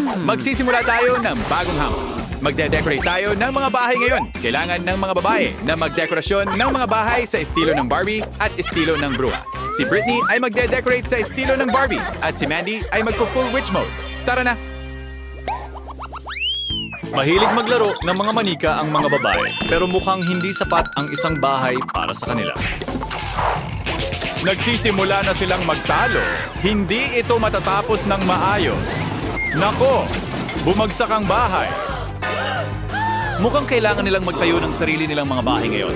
Magsisimula tayo ng bagong hamon. Magde-decorate tayo ng mga bahay ngayon. Kailangan ng mga babae na magdekorasyon ng mga bahay sa estilo ng Barbie at estilo ng Bruha. Si Britney ay magde-decorate sa estilo ng Barbie at si Mandy ay magpo-full witch mode. Tara na! Mahilig maglaro ng mga manika ang mga babae, pero mukhang hindi sapat ang isang bahay para sa kanila. Nagsisimula na silang magtalo. Hindi ito matatapos ng maayos. Nako! Bumagsak ang bahay. Mukhang kailangan nilang magtayo ng sarili nilang mga bahay ngayon.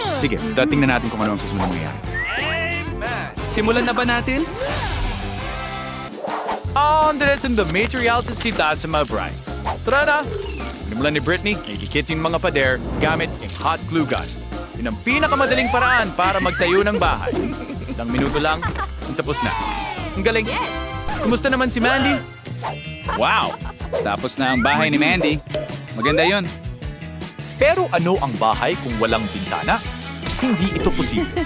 Sige, tingnan natin kung ano ang susunod na mangyayari. Simulan na ba natin? Andres and the materials estita sa mga bride. Tara na! Nimulan ni Britney, idikit yung mga pader gamit yung hot glue gun. Yun ang pinakamadaling paraan para magtayo ng bahay. Ilang minuto lang, tapos na. Ang galing. Kumusta naman si Mandy? Wow! Tapos na ang bahay ni Mandy. Maganda yun. Pero ano ang bahay kung walang bintana? Hindi ito posible.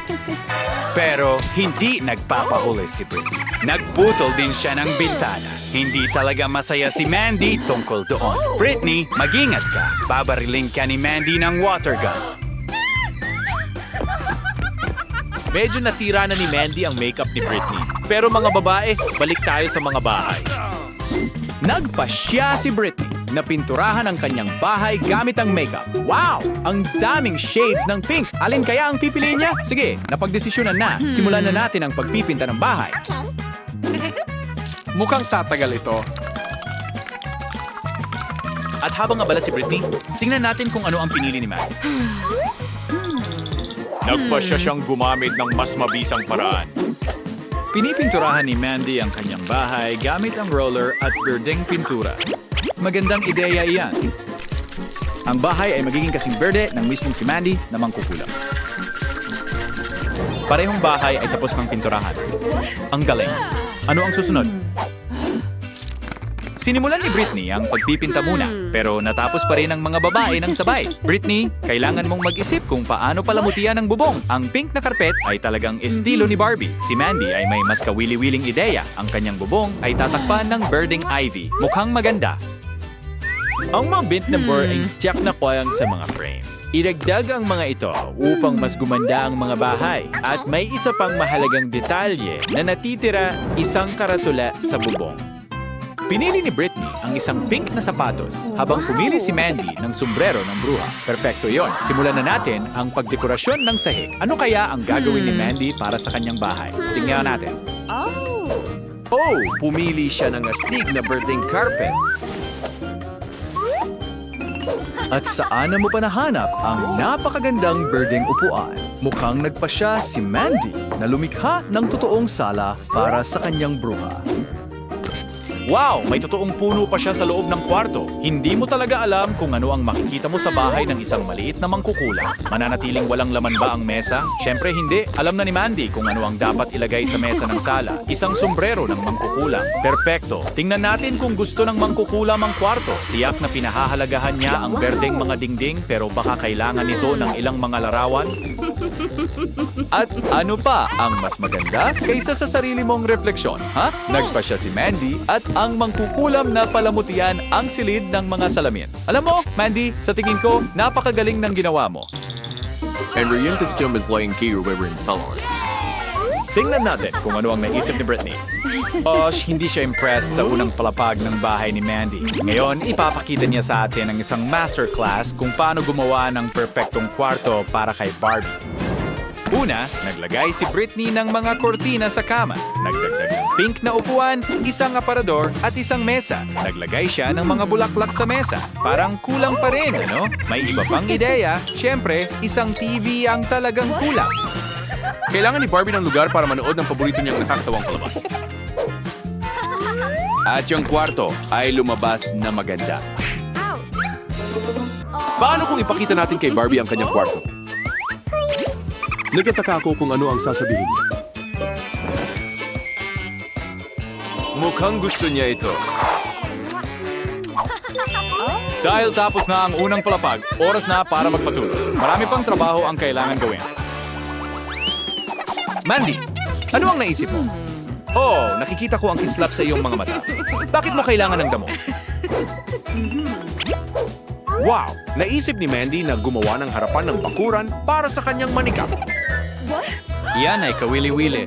Pero hindi nagpapahuli si Britney. Nagputol din siya ng bintana. Hindi talaga masaya si Mandy tungkol doon. Britney, mag-ingat ka. Babariling ka ni Mandy ng water gun. Medyo nasira na ni Mandy ang makeup ni Britney. Pero mga babae, balik tayo sa mga bahay. Nagpasya si Britney na pinturahan ang kanyang bahay gamit ang makeup. Wow! Ang daming shades ng pink. Alin kaya ang pipiliin niya? Sige, napagdesisyonan na. Simulan na natin ang pagpipinta ng bahay. Mukhang tatagal ito. At habang abala si Britney, tingnan natin kung ano ang pinili ni Mandy. Nagpasya siyang gumamit ng mas mabisang paraan. Pinipinturahan ni Mandy ang kanyang bahay gamit ang roller at berdeng pintura. Magandang ideya iyan. Ang bahay ay magiging kasing berde ng mismong si Mandy na mangkukulam. Parehong bahay ay tapos ng pinturahan. Ang galing. Ano ang susunod? Sinimulan ni Britney ang pagpipinta muna, pero natapos pa rin ang mga babae ng sabay. Britney, kailangan mong mag-isip kung paano palamutian ang bubong. Ang pink na karpet ay talagang estilo ni Barbie. Si Mandy ay may mas kawili-wiling ideya. Ang kanyang bubong ay tatakpan ng birding ivy. Mukhang maganda. Ang mga bint na board ay tsak na koyang sa mga frame. Idagdag ang mga ito upang mas gumanda ang mga bahay. At may isa pang mahalagang detalye na natitira isang karatula sa bubong. Pinili ni Britney ang isang pink na sapatos habang pumili si Mandy ng sombrero ng bruha. Perpekto yon. Simulan na natin ang pagdekorasyon ng sahig. Ano kaya ang gagawin ni Mandy para sa kanyang bahay? Tingnan natin. Oh, pumili siya ng astig na birding carpet. At saan na mo pa nahanap ang napakagandang birding upuan? Mukhang nagpasya si Mandy na lumikha ng totoong sala para sa kanyang bruha. Wow! May totoong puno pa siya sa loob ng kwarto. Hindi mo talaga alam kung ano ang makikita mo sa bahay ng isang maliit na mangkukulam. Mananatiling walang laman ba ang mesa? Siyempre hindi. Alam na ni Mandy kung ano ang dapat ilagay sa mesa ng sala. Isang sombrero ng mangkukulam. Perpekto. Tingnan natin kung gusto ng mangkukulam ang kwarto. Tiyak na pinahahalagahan niya ang berdeng mga dingding pero baka kailangan nito ng ilang mga larawan. At ano pa ang mas maganda kaysa sa sarili mong refleksyon? Ha? Nagpasya si Mandy at ang mangkukulam na palamutian ang silid ng mga salamin. Alam mo, Mandy, sa tingin ko, napakagaling ng ginawa mo. And Rientes Kim is laying key river in salon. Tingnan natin kung ano ang naisip ni Britney. Osh, hindi siya impressed sa unang palapag ng bahay ni Mandy. Ngayon, ipapakita niya sa atin ang isang masterclass kung paano gumawa ng perpektong kwarto para kay Barbie. Una, naglagay si Britney ng mga kortina sa kama. Nagdagdag ng pink na upuan, isang aparador at isang mesa. Naglagay siya ng mga bulaklak sa mesa. Parang kulang pa rin, ano? May iba pang ideya. Siyempre, isang TV ang talagang kulang. Kailangan ni Barbie ng lugar para manood ng paborito niyang nakakatawang palabas. At yung kwarto ay lumabas na maganda. Paano kung ipakita natin kay Barbie ang kanyang kwarto? Nagtataka ako kung ano ang sasabihin niya. Mukhang gusto niya ito. Dahil tapos na ang unang palapag, oras na para magpatuloy. Marami pang trabaho ang kailangan gawin. Mandy, ano ang naisip mo? Oh, nakikita ko ang kislap sa iyong mga mata. Bakit mo kailangan ng damo? Wow! Naisip ni Mandy na gumawa ng harapan ng bakuran para sa kanyang manika. Yan ay kawili-wili.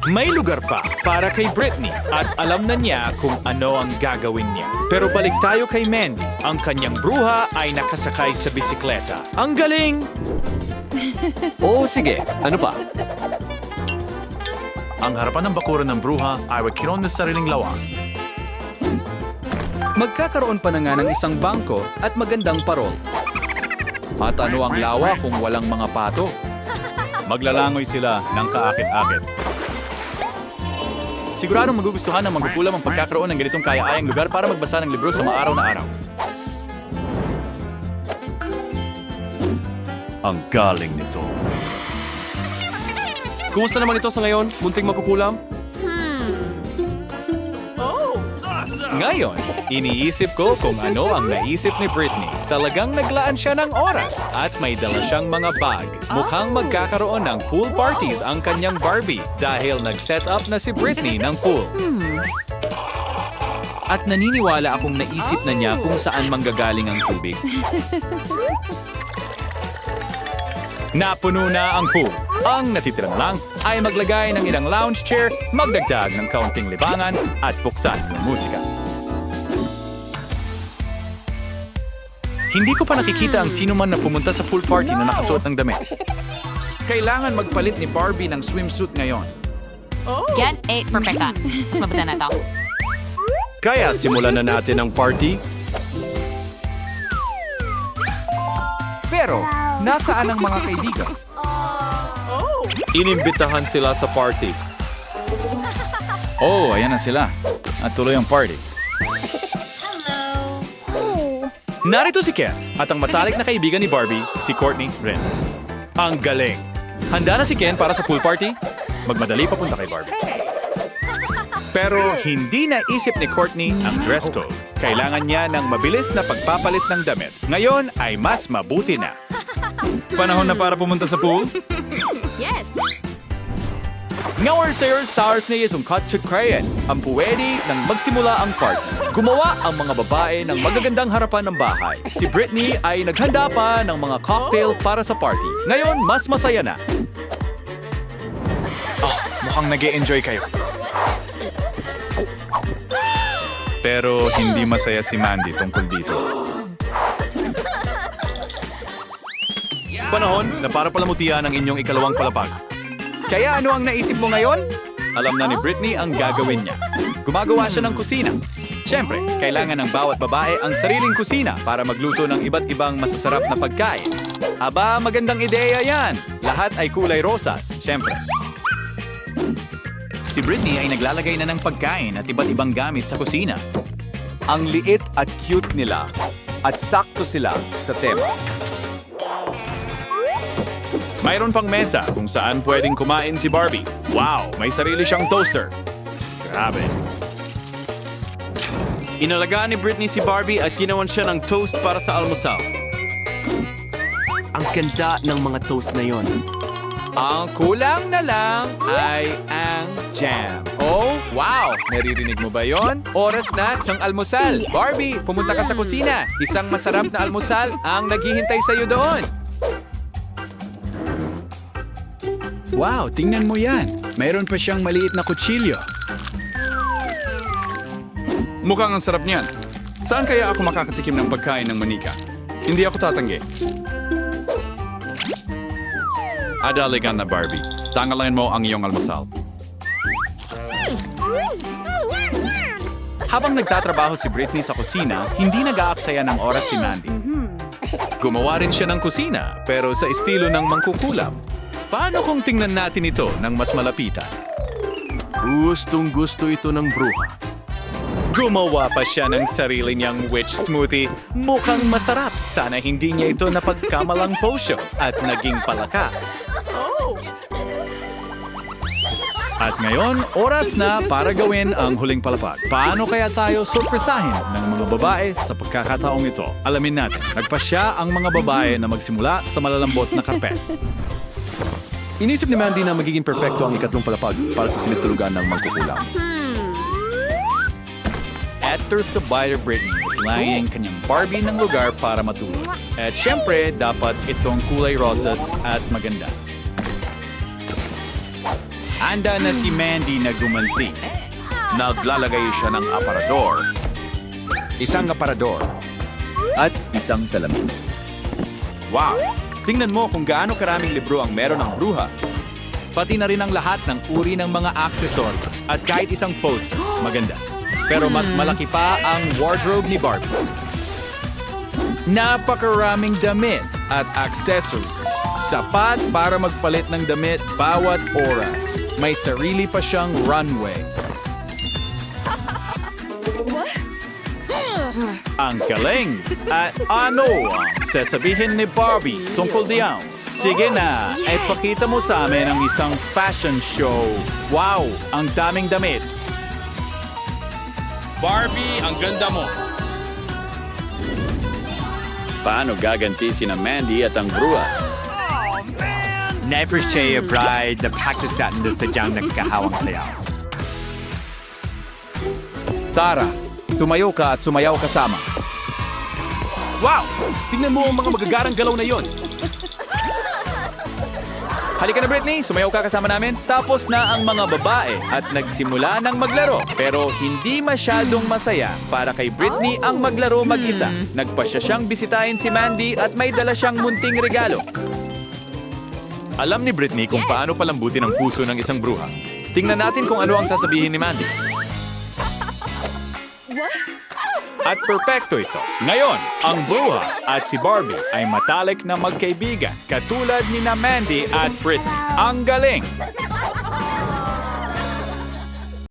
May lugar pa para kay Britney at alam na niya kung ano ang gagawin niya. Pero balik tayo kay Mandy. Ang kanyang bruha ay nakasakay sa bisikleta. Ang galing! Oo, sige. Ano pa? Ang harapan ng bakuran ng bruha ay magkaroon ng sariling lawak. Magkakaroon pa na nga ng isang bangko at magandang parol. At ano ang lawa kung walang mga pato? Maglalangoy sila ng kaakit-akit. Siguradong magugustuhan ng mangkukulam ang pagkakaroon ng ganitong kaya-ayang lugar para magbasa ng libro sa maaraw na araw. Ang galing nito. Kumusta naman ito sa ngayon? Munting magkukulam? Ngayon, iniisip ko kung ano ang naisip ni Britney. Talagang naglaan siya ng oras at may dala siyang mga bag. Mukhang magkakaroon ng pool parties ang kanyang Barbie dahil nag-set up na si Britney ng pool. At naniniwala akong naisip na niya kung saan manggagaling ang tubig. Napuno na ang pool. Ang natitira na lang ay maglagay ng ilang lounge chair, magdagdag ng kaunting libangan at buksan ng musika. Hindi ko pa nakikita ang sino man na pumunta sa pool party na nakasuot ng damit. Kailangan magpalit ni Barbie ng swimsuit ngayon. Yan, perfecta. Mas mabuti na ito. Kaya simulan na natin ang party. Pero, nasaan ang mga kaibigan? Inimbitahan sila sa party. Oh, ayan na sila. At tuloy ang party. Narito si Ken at ang matalik na kaibigan ni Barbie, si Courtney Ren. Ang galing! Handa na si Ken para sa pool party? Magmadali papunta kay Barbie. Pero hindi naisip ni Courtney ang dress code. Kailangan niya ng mabilis na pagpapalit ng damit. Ngayon ay mas mabuti na. Panahon na para pumunta sa pool? Yes! Ngayon sa'yo, SARS na isang cut-to-crayon. Ang puwede nang magsimula ang party. Gumawa ang mga babae ng magagandang harapan ng bahay. Si Britney ay naghanda pa ng mga cocktail para sa party. Ngayon, mas masaya na. Mukhang nag-e-enjoy kayo. Pero hindi masaya si Mandy tungkol dito. Panahon na para palamutian ang inyong ikalawang palapag. Kaya ano ang naisip mo ngayon? Alam na ni Britney ang gagawin niya. Gumagawa siya ng kusina. Siyempre, kailangan ng bawat babae ang sariling kusina para magluto ng iba't ibang masasarap na pagkain. Aba, magandang ideya yan! Lahat ay kulay rosas, siyempre. Si Britney ay naglalagay na ng pagkain at iba't ibang gamit sa kusina. Ang liit at cute nila at sakto sila sa tema. Mayroon pang mesa kung saan pwedeng kumain si Barbie. Wow, may sarili siyang toaster. Grabe. Inalagaan ni Britney si Barbie at ginawan siya ng toast para sa almusal. Ang ganda ng mga toast na yon. Ang kulang na lang ay ang jam. Oh, wow! Naririnig mo ba yon? Oras na siyang almusal. Barbie, pumunta ka sa kusina. Isang masarap na almusal ang naghihintay sa'yo doon. Wow, tingnan mo yan. Mayroon pa siyang maliit na kutsilyo. Mukhang ang sarap niyan. Saan kaya ako makakatikim ng pagkain ng manika? Hindi ako tatanggi. Adaligan na Barbie. Tangalain mo ang iyong almusal. Habang nagtatrabaho si Britney sa kusina, hindi nag-aaksaya ng oras si Mandy. Gumawa rin siya ng kusina, pero sa estilo ng mangkukulam. Paano kung tingnan natin ito ng mas malapitan? Gustong gusto ito ng bruha. Gumawa pa siya ng sarili niyang witch smoothie. Mukhang masarap. Sana hindi niya ito napagkamalang potion at naging palaka. At ngayon, oras na para gawin ang huling palapag. Paano kaya tayo sorpresahin ng mga babae sa pagkakataong ito? Alamin natin, nagpasya ang mga babae na magsimula sa malalambot na karpet. Inisip ni Mandy na magiging perpekto ang ikatlong palapag para sa sinitulugan ng mangkukulam. Eto sa buyer Britney, laying kanyang Barbie ng lugar para matulog. At syempre, dapat itong kulay rosas at maganda. Handa na si Mandy na gumanti. Naglalagay siya ng aparador. Isang aparador. At isang salamin. Wow! Tingnan mo kung gaano karaming libro ang meron ng bruha. Pati na rin ang lahat ng uri ng mga aksesoryo at kahit isang poster. Maganda. Pero mas malaki pa ang wardrobe ni Barbie. Napakaraming damit at accessories. Sapat para magpalit ng damit bawat oras. May sarili pa siyang runway. Ang galing! At ano ang sasabihin ni Barbie tungkol diyan? Sige na, ay pakita mo sa amin ang isang fashion show. Wow, ang daming damit. Barbie, ang ganda mo. Paano gaganti sina Mandy at ang bruha? Never siya bride na practice natin na sadyang nagkahawang sayaw. Tara, tumayo ka at sumayaw kasama. Wow! Tingnan mo ang mga magagarang galaw na yon. Halika na Britney, sumayaw ka kasama namin. Tapos na ang mga babae at nagsimula ng maglaro. Pero hindi masyadong masaya para kay Britney ang maglaro mag-isa. Nagpasya siyang bisitahin si Mandy at may dala siyang munting regalo. Alam ni Britney kung paano palambutin ang puso ng isang bruha. Tingnan natin kung ano ang sasabihin ni Mandy. At perpekto ito. Ngayon, ang bruha at si Barbie ay matalik na magkaibigan katulad ni na Mandy at Britney. Ang galing!